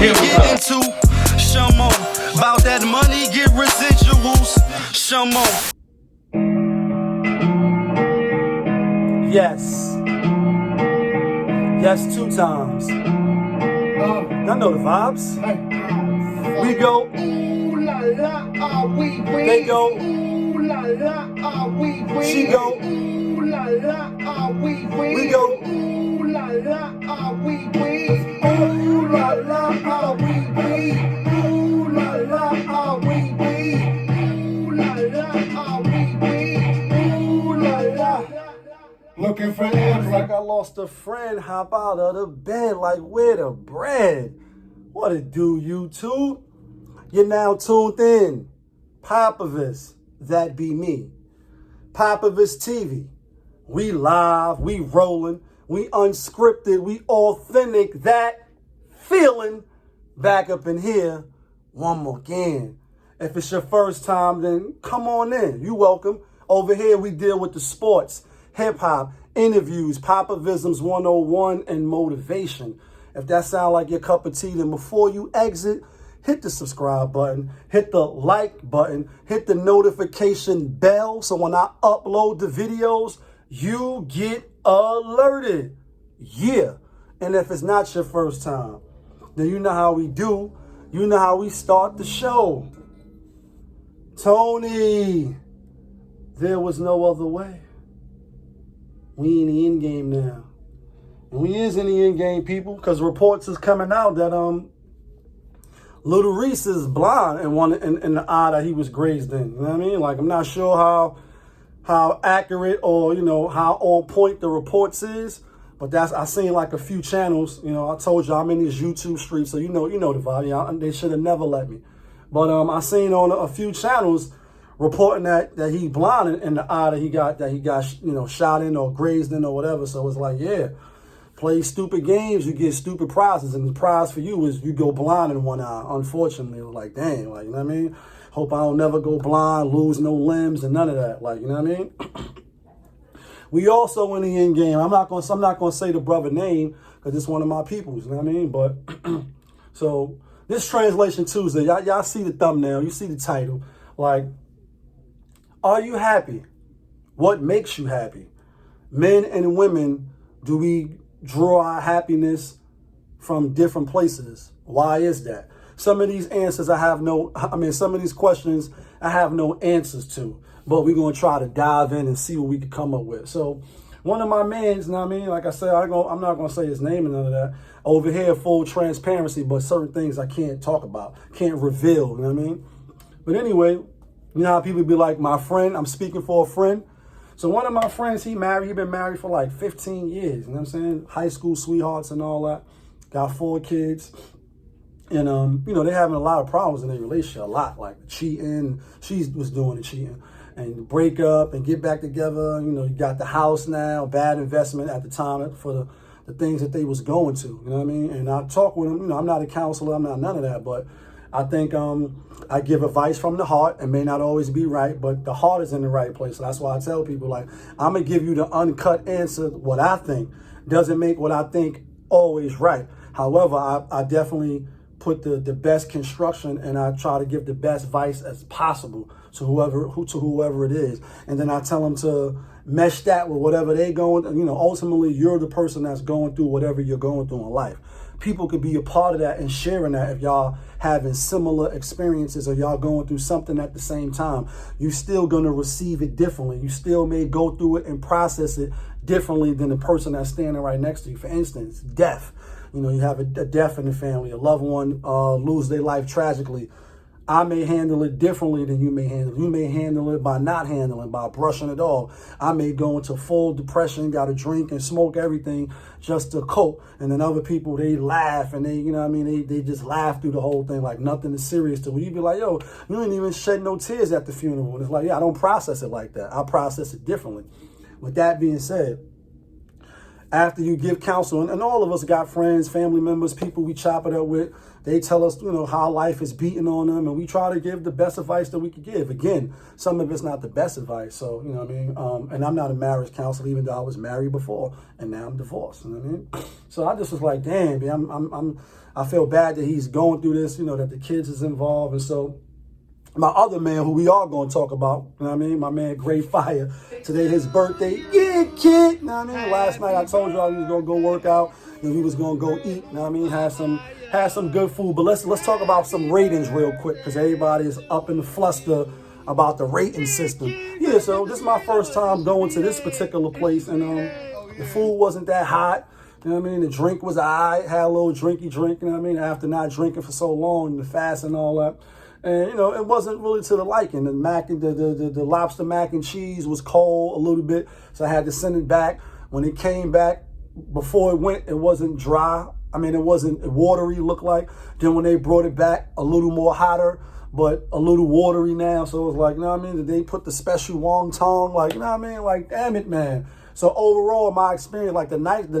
Here we get into some more. About that money, get residuals. Some more. Yes. Yes, 2 times. Y'all know the vibes. We go. Ooh la la, we. They go. Ooh la la, we. She go. Ooh la la, we. We go. Ooh la la, we. Ooh la la, we. Ooh la la, we. Ooh la la, we. Ooh la la. Looking for M's Like I lost a friend, hop out of the bed like where the bread. What it do, YouTube? You're now tuned in. POPAVIST, that be me. POPAVIST TV. We live, we rolling, we unscripted, we authentic, that feeling back up in here one more again. If it's your first time, then come on in. You welcome. Over here, we deal with the sports, hip-hop, interviews, Popavisms 101, and motivation. If that sounds like your cup of tea, then before you exit, hit the subscribe button, hit the like button, hit the notification bell, so when I upload the videos, you get alerted. Yeah. And if it's not your first time, then you know how we do. You know how we start the show. Tony, there was no other way. We in the end game now. And we is in the end game, people, because reports is coming out that Lil Reese is blind in the eye that he was grazed in. You know what I mean? Like, I'm not sure how accurate or, you know, how on point the reports is, but I seen like a few channels. You know, I told you I'm in these YouTube streets, so you know the vibe. They should have never let me. But I seen on a few channels reporting that he blind in the eye that he got you know, shot in or grazed in or whatever. So it's like, yeah, play stupid games, you get stupid prizes, and the prize for you is you go blind in one eye. Unfortunately, it was like, dang, like, you know what I mean? Hope I don't never go blind, lose no limbs, and none of that. Like, you know what I mean? We also in the end game. I'm not gonna say the brother name because it's one of my peoples. You know what I mean? But so this Translation Tuesday, y'all see the thumbnail, you see the title. Like, are you happy? What makes you happy? Men and women, do we draw our happiness from different places? Why is that? Some of these answers some of these questions I have no answers to, but we're going to try to dive in and see what we can come up with. So one of my mans, you know what I mean? Like I said, I'm not going to say his name and none of that. Over here, full transparency, but certain things I can't talk about, can't reveal, you know what I mean? But anyway, you know how people be like, my friend, I'm speaking for a friend. So one of my friends, he been married for like 15 years, you know what I'm saying? High school sweethearts and all that. Got 4 kids. And, you know, they're having a lot of problems in their relationship, a lot, like cheating. She was doing the cheating. And break up and get back together. You know, you got the house now, bad investment at the time for the things that they was going to, you know what I mean? And I talk with them, you know, I'm not a counselor, I'm not none of that, but I think I give advice from the heart. It may not always be right, but the heart is in the right place. So that's why I tell people, like, I'm going to give you the uncut answer, what I think. Doesn't make what I think always right. However, I definitely put the best construction and I try to give the best advice as possible to whoever it is. And then I tell them to mesh that with whatever they going, you know, ultimately you're the person that's going through whatever you're going through in life. People could be a part of that and sharing that if y'all having similar experiences or y'all going through something at the same time. You still going to receive it differently. You still may go through it and process it differently than the person that's standing right next to you. For instance, death. You know, you have a death in the family, a loved one lose their life tragically. I may handle it differently than you may handle it. You may handle it by not handling, by brushing it off. I may go into full depression, got to drink and smoke everything just to cope. And then other people, they laugh and they, you know what I mean, they just laugh through the whole thing like nothing is serious to it. You be like, yo, you didn't even shed no tears at the funeral. And it's like, yeah, I don't process it like that. I process it differently. With that being said, after you give counsel, and all of us got friends, family members, people we chop it up with, they tell us, you know, how life is beating on them, and we try to give the best advice that we could give. Again, some of it's not the best advice, so, you know what I mean? And I'm not a marriage counselor, even though I was married before, and now I'm divorced, you know what I mean? So I just was like, damn, man, I feel bad that he's going through this, you know, that the kids is involved, and so my other man, who we are going to talk about, you know what I mean? My man, GRAYFIRE. Today, his birthday. Yeah, kid. You know what I mean? Last night, I told you I was going to go work out and we was going to go eat. You know what I mean? Had some good food. But let's talk about some ratings real quick, because everybody is up in the fluster about the rating system. Yeah, so this is my first time going to this particular place, and the food wasn't that hot. You know what I mean? The drink was all right. Had a little drinky drink, you know what I mean? After not drinking for so long, the fast and all that. And, you know, it wasn't really to the liking. The lobster mac and cheese was cold a little bit, so I had to send it back. When it came back, before it went, it wasn't dry. I mean, it wasn't watery, looked like. Then when they brought it back, a little more hotter, but a little watery now. So it was like, you know what I mean? Did they put the special wonton? Like, you know what I mean? Like, damn it, man. So overall, my experience, like the night, you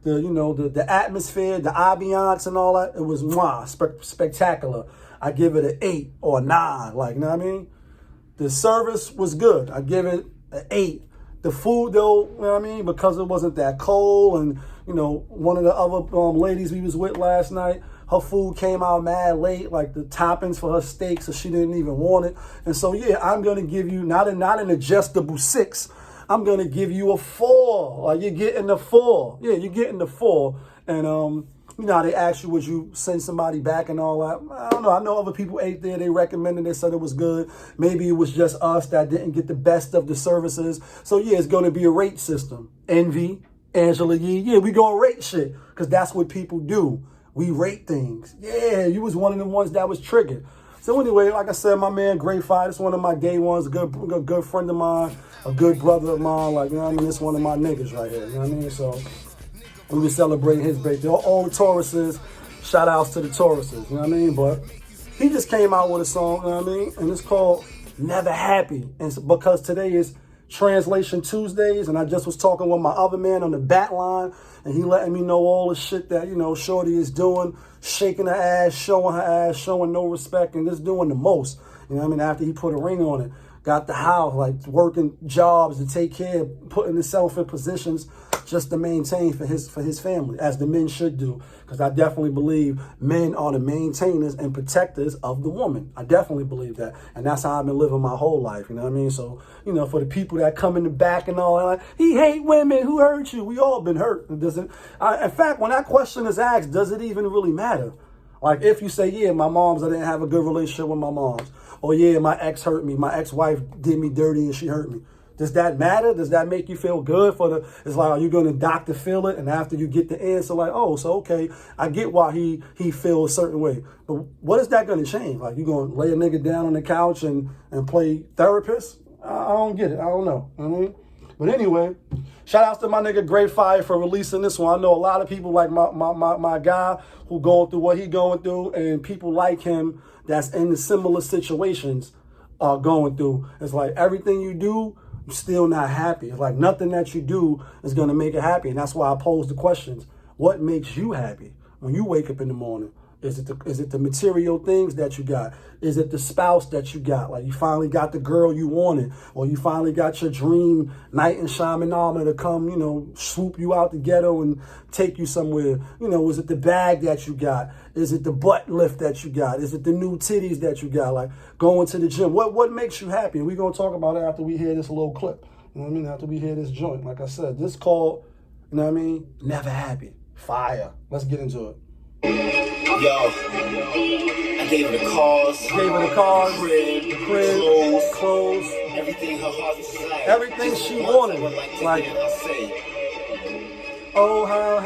know, the atmosphere, the ambiance and all that, it was spectacular. I give it an 8 or a 9, like, you know what I mean? The service was good. I give it an 8. The food, though, you know what I mean? Because it wasn't that cold, and, you know, one of the other ladies we was with last night, her food came out mad late, like the toppings for her steak, so she didn't even want it. And so, yeah, I'm going to give you not an adjustable 6. I'm going to give you a 4. Like, you're getting the 4. Yeah, you're getting the 4. And, you know how they ask you, would you send somebody back and all that? I don't know. I know other people ate there. They recommended. They said it was good. Maybe it was just us that didn't get the best of the services. So, yeah, it's going to be a rate system. Envy, Angela Yee. Yeah, we going to rate shit, because that's what people do. We rate things. Yeah, you was one of the ones that was triggered. So, anyway, like I said, my man, GRAYFIRE, it's one of my day ones, a good friend of mine, a good brother of mine. Like, you know what I mean? It's one of my niggas right here. You know what I mean? So we were celebrating his birthday. All the Tauruses, shout outs to the Tauruses, you know what I mean? But he just came out with a song, you know what I mean? And it's called Never Happy. And it's because today is Translation Tuesdays, and I just was talking with my other man on the bat line, and he letting me know all the shit that, you know, Shorty is doing, shaking her ass, showing no respect, and just doing the most. You know what I mean? After he put a ring on it. Got the house, like working jobs to take care of, putting himself in positions just to maintain for his family, as the men should do. Because I definitely believe men are the maintainers and protectors of the woman. I definitely believe that. And that's how I've been living my whole life, you know what I mean? So, you know, for the people that come in the back and all that, like, he hate women, who hurt you? We all been hurt. It doesn't. In fact, when that question is asked, does it even really matter? Like, if you say, yeah, my moms, I didn't have a good relationship with my moms. Or, yeah, my ex hurt me. My ex-wife did me dirty and she hurt me. Does that matter? Does that make you feel good for the, it's like, are you going to doctor feel it? And after you get the answer, like, oh, so, okay, I get why he feels a certain way. But what is that going to change? Like, you going to lay a nigga down on the couch and play therapist? I don't get it. I don't know. You know what I mean? But anyway, shout outs to my nigga GRAYFIRE for releasing this one. I know a lot of people like my guy who going through what he going through, and people like him that's in the similar situations are going through. It's like everything you do, you're still not happy. It's like nothing that you do is going to make it happy. And that's why I pose the questions. What makes you happy when you wake up in the morning? Is it the material things that you got? Is it the spouse that you got? Like, you finally got the girl you wanted, or you finally got your dream knight in shining armor to come, you know, swoop you out the ghetto and take you somewhere. You know, is it the bag that you got? Is it the butt lift that you got? Is it the new titties that you got? Like, going to the gym. What makes you happy? And we're going to talk about it after we hear this little clip. You know what I mean? After we hear this joint. Like I said, this called, you know what I mean? Never Happy. Fire. Let's get into it. Yo, I gave her the cars, the crib, clothes, everything her heart desired, everything she wanted. Like, oh how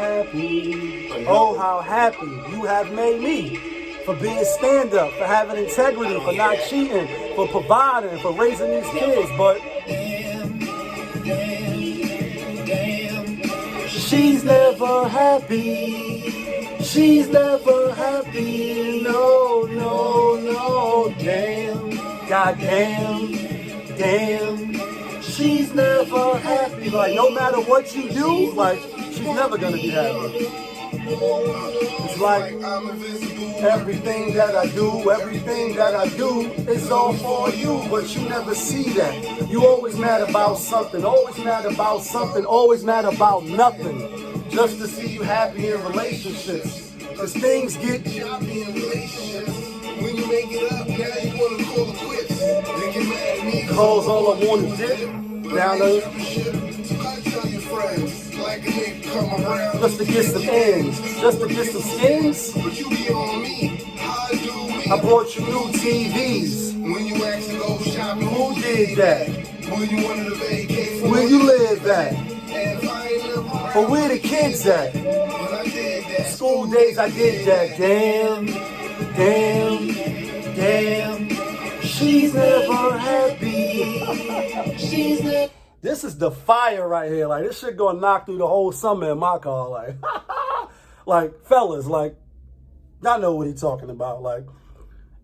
happy you have made me, for being stand up, for having integrity, for not cheating, for providing, for raising these kids. But she's never happy. She's never happy, no, damn, goddamn, damn. she's never happy. Like, no matter what you do, like, she's never gonna be happy. It's like everything that I do is all for you, but you never see that. You always mad about something, always mad about something, always mad about nothing, just to see you happy in relationships. Cause things get Choppy in relationships. When you make it up, now you wanna call it quits. They get mad at me. calls all I want to dip down there I tell your friends, like a nigga come around. just to get some ends, just to get some skins. But you be on me, how I do me. I brought you new TVs. When you ask to go shopping, Who did that? when you wanted to vacate from Where you live at? and if I ain't live around, Or where the kids at? when I did that. School days I did that. Damn, damn, damn. She's never happy. She's never. This is the fire right here. Like, this shit gonna knock through the whole summer in my car. Like, like, fellas, like, y'all know what he talking about. Like,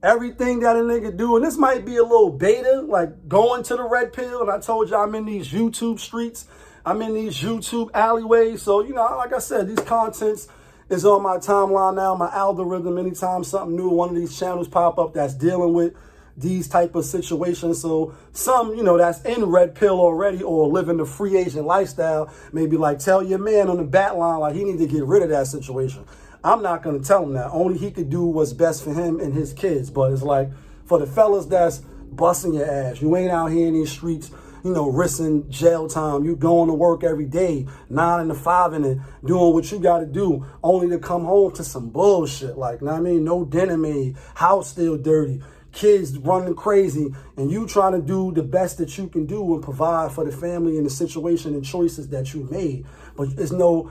everything that a nigga do, and this might be a little beta, like going to the red pill, and I told you I'm in these YouTube streets, I'm in these YouTube alleyways, so, you know, like I said, these contents is on my timeline now, my algorithm. Anytime something new, one of these channels pop up that's dealing with these type of situations, so some, you know, that's in red pill already or living the free agent lifestyle, maybe like tell your man on the bat line, like he need to get rid of that situation. I'm not going to tell him that. Only he could do what's best for him and his kids. But it's like, for the fellas that's busting your ass, you ain't out here in these streets, you know, risking jail time. You going to work every day, 9 to 5 and doing what you got to do, only to come home to some bullshit. Like, know what I mean? No dinner made, house still dirty, kids running crazy, and you trying to do the best that you can do and provide for the family and the situation and choices that you made. But it's no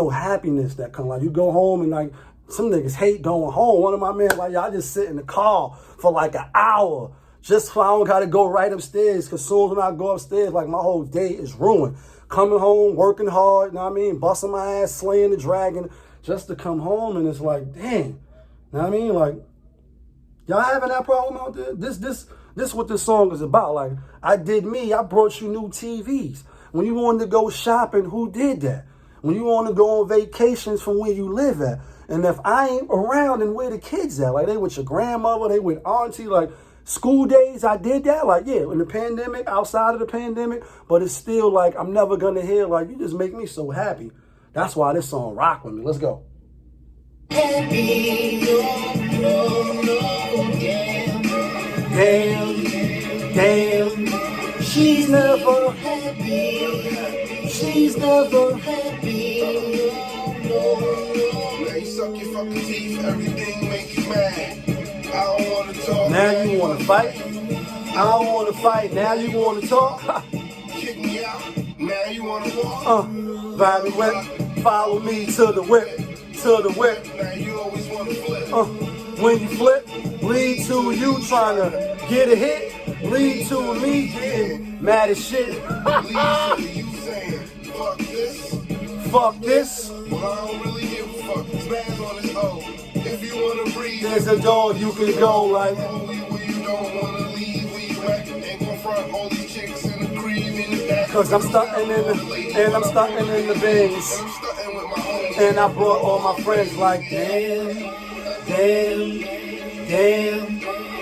happiness that comes. Like, you go home and like, some niggas hate going home. One of my men, like, y'all just sit in the car for like an hour just so I don't gotta go right upstairs. Cause soon as when I go upstairs, like, my whole day is ruined. Coming home, working hard, you know what I mean? Busting my ass, slaying the dragon just to come home. And it's like, dang, you know what I mean? Like, y'all having that problem out there? This what this song is about. Like, I did me, I brought you new TVs. When you wanted to go shopping, who did that? When you want to go on vacations from where you live at. And if I ain't around, then where the kids at? Like, they with your grandmother, they with auntie, like, school days, I did that. Like, yeah, in the pandemic, outside of the pandemic, but it's still like, I'm never going to hear, like, you just make me so happy. That's why this song rock with me. Let's go. Happy, no, damn, damn, she's never happy, she's never happy, Now you suck your fucking teeth, everything make you mad. I don't wanna talk. Now you wanna fight? I don't wanna fight, now you wanna talk? Kick me out, now you wanna walk. Vibe whip, follow me to the whip, Now you always wanna flip. When you flip, lead to you trying to get a hit, lead to me getting mad as shit. Lead to you saying, fuck this. Well, I don't really give a fuck. Spaz on his O. If you wanna breathe, There's a door you can go like. only where you don't wanna leave, where you at. Ain't gon' front all these chicks in the cream in the back. Cause I'm stunting in the bins. I'm stunting with my homies. And I brought all my friends like, damn,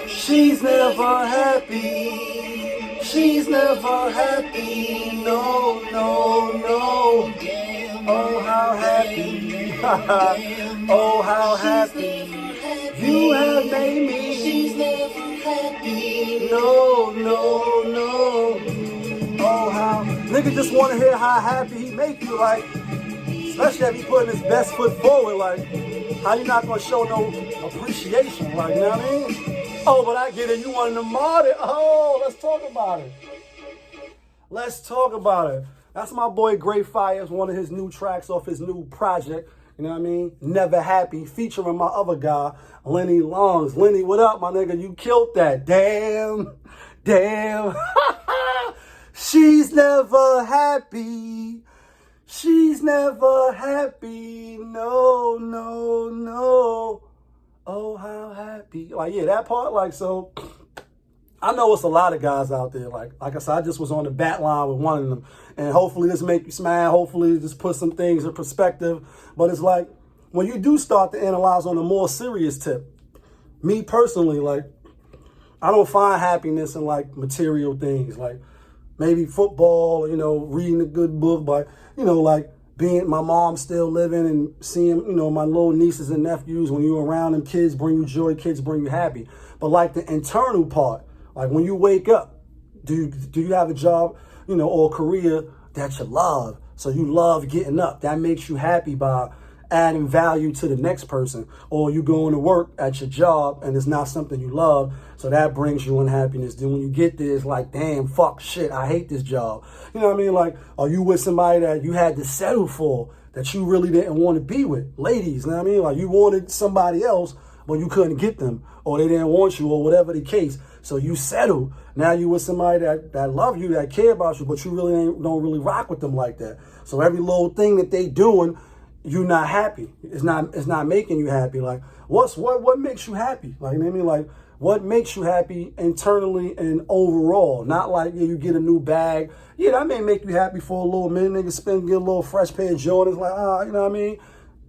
she's never happy. She's never happy. No. Oh, how happy. Oh, how happy. You have made me. She's never happy. No. Oh, how. Nigga just want to hear how happy he make you, like. Especially if he putting his best foot forward, like, how you not gonna show no appreciation, like, you know what I mean? Oh, but I get it, you wanted to mod it. Oh, let's talk about it. Let's talk about it. That's my boy GRAYFIRE. It's one of his new tracks off his new project, you know what I mean? Never Happy, featuring my other guy, LENNY LUNGZ. Lenny, what up, my nigga? You killed that. Damn. She's never happy. She's never happy, no. Oh, how happy. Like, yeah, that part, like, so, I know it's a lot of guys out there. Like I said, I just was on the bat line with one of them. And hopefully this make you smile. Hopefully this put some things in perspective. But it's like, when you do start to analyze on a more serious tip, me personally, like, I don't find happiness in like material things. Like maybe football, you know, reading a good book. But, you know, like being my mom still living and seeing, you know, my little nieces and nephews, when you're around them, kids bring you joy, kids bring you happy. But like the internal part, like when you wake up, do you have a job, you know, or a career that you love? So you love getting up. That makes you happy by adding value to the next person. Or you going to work at your job and it's not something you love, so that brings you unhappiness. Then when you get there, it's like, damn, fuck, shit, I hate this job. You know what I mean? Like, are you with somebody that you had to settle for, that you really didn't want to be with? Ladies, you know what I mean? Like, you wanted somebody else, but you couldn't get them, or they didn't want you, or whatever the case. So you settle. Now you with somebody that love you, that care about you, but you really don't really rock with them like that. So every little thing that they doing, you're not happy. It's not making you happy. Like, what makes you happy? Like, you know what I mean? Like, what makes you happy internally and overall? Not like, yeah, you get a new bag. Yeah, that may make you happy for a little minute. Nigga get a little fresh pair of Jordans. Like, you know what I mean?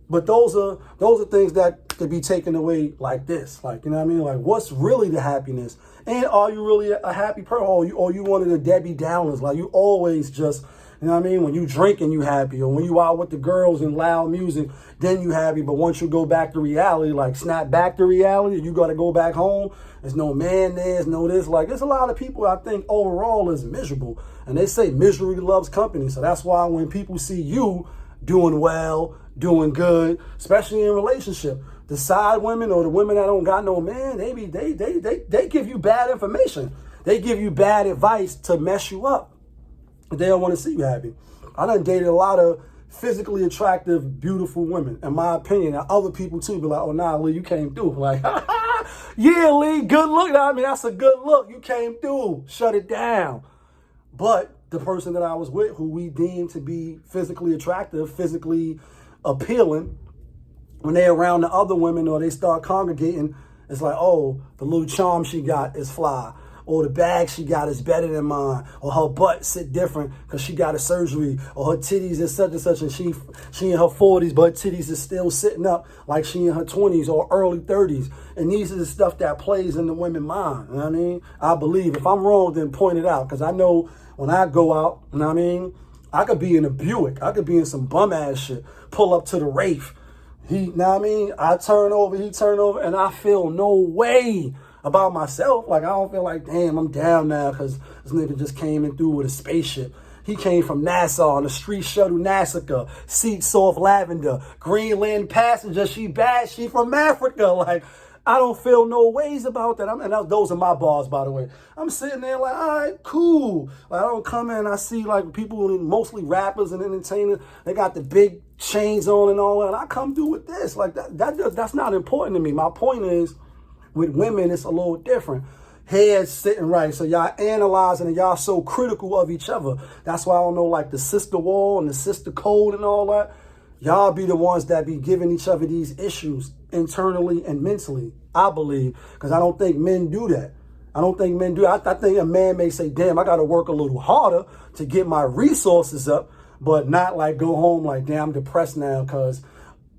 But those are things that could be taken away like this. Like, you know what I mean? Like, what's really the happiness? And are you really a happy person? Or you one of the Debbie Downers? Like, you always just, you know what I mean? When you drinking, you happy. Or when you out with the girls and loud music, then you happy. But once you go back to reality, like snap back to reality, you got to go back home. There's no man there. There's no this. Like, there's a lot of people I think overall is miserable. And they say misery loves company. So that's why when people see you doing well, doing good, especially in relationship, the side women or the women that don't got no man, they give you bad information. They give you bad advice to mess you up. They don't want to see you happy. I done dated a lot of physically attractive, beautiful women, in my opinion, and other people too be like, oh, nah, Lee, you came through. Like, yeah, Lee, good look. I mean, that's a good look. You came through. Shut it down. But the person that I was with, who we deemed to be physically attractive, physically appealing, when they're around the other women or they start congregating, it's like, oh, the little charm she got is fly. Or the bag she got is better than mine. Or her butt sit different because she got a surgery. Or her titties is such and such, and she in her 40s, but her titties is still sitting up like she in her 20s or early 30s. And these are the stuff that plays in the women's mind. You know what I mean? I believe. If I'm wrong, then point it out. Because I know when I go out, you know what I mean? I could be in a Buick. I could be in some bum ass shit. Pull up to the Wraith. You know what I mean? I turn over, he turn over, and I feel no way about myself. Like, I don't feel like, damn, I'm down now because this nigga just came in through with a spaceship. He came from Nassau on the street shuttle Nassau, seat soft lavender, Greenland passenger, she bad, she from Africa. Like, I don't feel no ways about that. And those are my bars, by the way. I'm sitting there like, all right, cool. Like, I don't come in, I see like people, mostly rappers and entertainers, they got the big chains on and all that. And I come through with this. Like, that's not important to me. My point is, with women, it's a little different. Heads sitting right. So y'all analyzing and y'all so critical of each other. That's why I don't know, like the sister wall and the sister code and all that. Y'all be the ones that be giving each other these issues internally and mentally, I believe. Because I don't think men do that. I don't think men do. I think a man may say, damn, I got to work a little harder to get my resources up, but not like go home like, damn, I'm depressed now because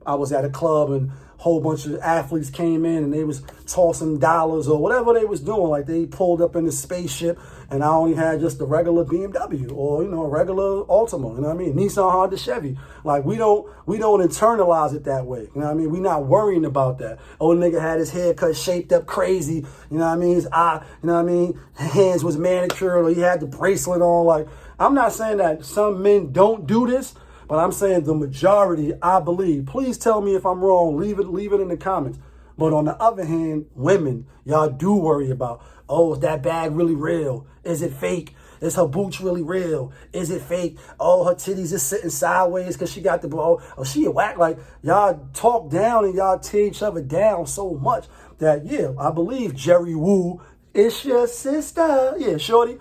I was at a club and whole bunch of athletes came in and they was tossing dollars or whatever they was doing. Like, they pulled up in the spaceship and I only had just a regular BMW or, a regular Altima, you know what I mean? Nissan, Honda, Chevy. Like, we don't internalize it that way. You know what I mean? We not worrying about that. Oh, the nigga had his haircut shaped up crazy. You know what I mean? His eye, you know what I mean? His hands was manicured or he had the bracelet on. Like, I'm not saying that some men don't do this, but I'm saying the majority, I believe. Please tell me if I'm wrong. Leave it in the comments. But on the other hand, women, y'all do worry about, oh, is that bag really real? Is it fake? Is her boots really real? Is it fake? Oh, her titties is sitting sideways because she got the, oh, she a whack. Like, y'all talk down and y'all tear each other down so much that, yeah, I believe Jerry Woo, it's your sister. Yeah, shorty.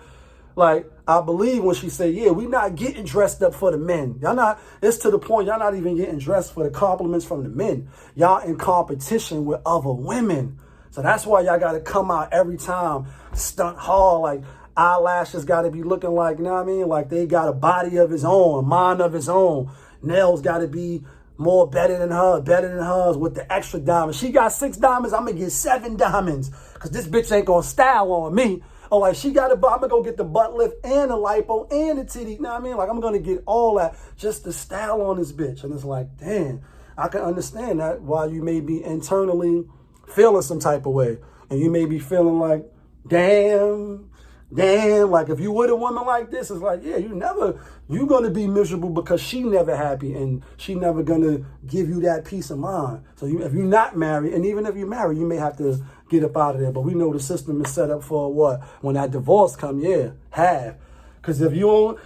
Like, I believe when she say, yeah, we not getting dressed up for the men. Y'all not, it's to the point, y'all not even getting dressed for the compliments from the men. Y'all in competition with other women. So that's why y'all got to come out every time, stunt hard, like eyelashes got to be looking like, you know what I mean? Like they got a body of his own, a mind of his own. Nails got to be more better than hers with the extra diamonds. She got 6 diamonds, I'm going to get 7 diamonds because this bitch ain't going to style on me. Or like she got a butt, I'm going to go get the butt lift and the lipo and the titty. You know what I mean? Like I'm going to get all that just to style on this bitch. And it's like, damn, I can understand that while you may be internally feeling some type of way. And you may be feeling like, damn, like if you with a woman like this, it's like, yeah, you're going to be miserable because she never happy and she never going to give you that peace of mind. So if you're not married, and even if you're married, you may have to get up out of there. But we know the system is set up for what? When that divorce come, yeah, have. Because if you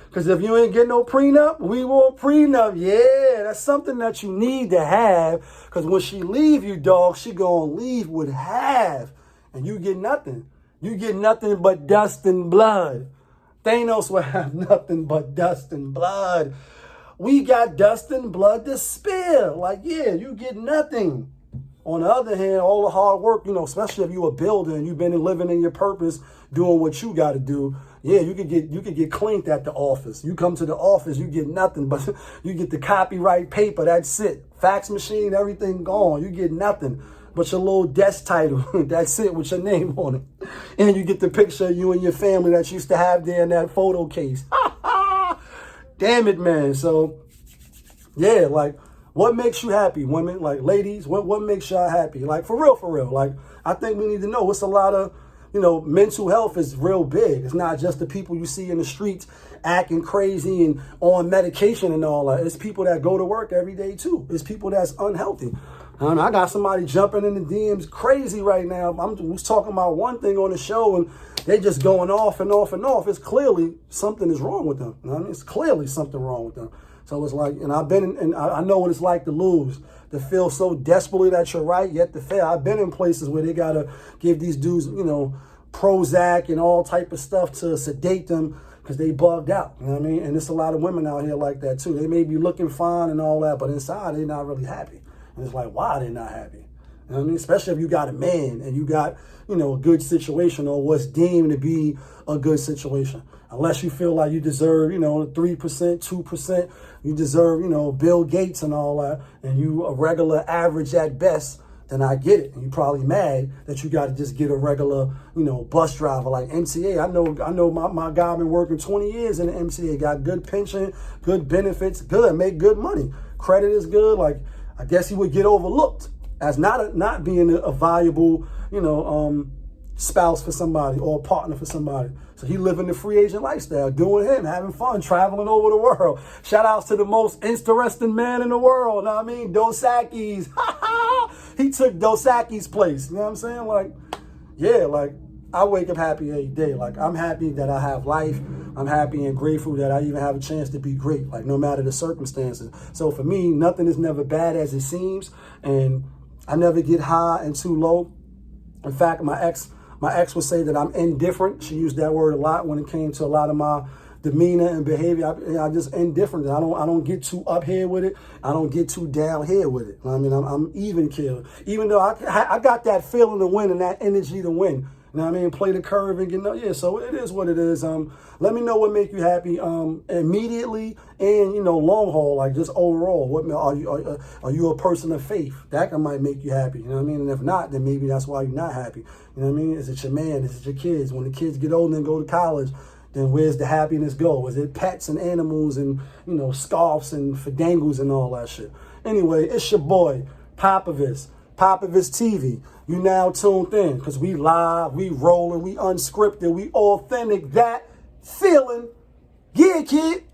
ain't get no prenup, we want prenup. Yeah, that's something that you need to have. Because when she leave you, dog, she gonna leave with half. And you get nothing. You get nothing but dust and blood. Thanos will have nothing but dust and blood. We got dust and blood to spill. Like, yeah, you get nothing. On the other hand, all the hard work, especially if you're a builder and you've been living in your purpose, doing what you got to do, yeah, you could get clinked at the office. You come to the office, you get nothing, but you get the copyright paper, that's it. Fax machine, everything gone. You get nothing but your little desk title. That's it, with your name on it. And you get the picture of you and your family that you used to have there in that photo case. Damn it, man. So, yeah, like, what makes you happy, women? Like, ladies, what makes y'all happy? Like, for real. Like, I think we need to know. It's a lot of, mental health is real big. It's not just the people you see in the streets acting crazy and on medication and all that. It's people that go to work every day, too. It's people that's unhealthy. I got somebody jumping in the DMs crazy right now. I was talking about one thing on the show, and they just going off and off and off. It's clearly something is wrong with them. It's clearly something wrong with them. So it's like, and I've been, and I know what it's like to lose, to feel so desperately that you're right, yet to fail. I've been in places where they got to give these dudes, Prozac and all type of stuff to sedate them because they bugged out, you know what I mean? And there's a lot of women out here like that too. They may be looking fine and all that, but inside they're not really happy. And it's like, why they're not happy? You know what I mean? Especially if you got a man and you got, a good situation or what's deemed to be a good situation. Unless you feel like you deserve, 3%, 2%, you deserve, Bill Gates and all that, and you a regular average at best, then I get it. And you're probably mad that you got to just get a regular, bus driver like MTA. I know my guy been working 20 years in the MTA, got good pension, good benefits, good, make good money. Credit is good. Like, I guess he would get overlooked as not being a valuable, spouse for somebody or a partner for somebody. So he living the free agent lifestyle, doing him, having fun, traveling over the world. Shout outs to the most interesting man in the world, know what I mean? Dosakis. He took Dosaki's place, you know what I'm saying? Like, yeah, like, I wake up happy every day. Like, I'm happy that I have life. I'm happy and grateful that I even have a chance to be great, like, no matter the circumstances. So for me, nothing is never bad as it seems, and I never get high and too low. In fact, my ex would say that I'm indifferent. She used that word a lot when it came to a lot of my demeanor and behavior. I just indifferent. I don't get too up here with it. I don't get too down here with it. I mean, I'm even killed. Even though I got that feeling to win and that energy to win. You know what I mean? Play the curve and yeah, so it is what it is. Let me know what make you happy immediately and, long haul, like just overall. What are you a person of faith? That might make you happy, you know what I mean? And if not, then maybe that's why you're not happy. You know what I mean? Is it your man? Is it your kids? When the kids get older and go to college, then where's the happiness go? Is it pets and animals and, scarves and fadangles and all that shit? Anyway, it's your boy, POPAVIST TV. You now tuned in because we live, we rolling, we unscripted, we authentic, that feeling. Yeah, kid.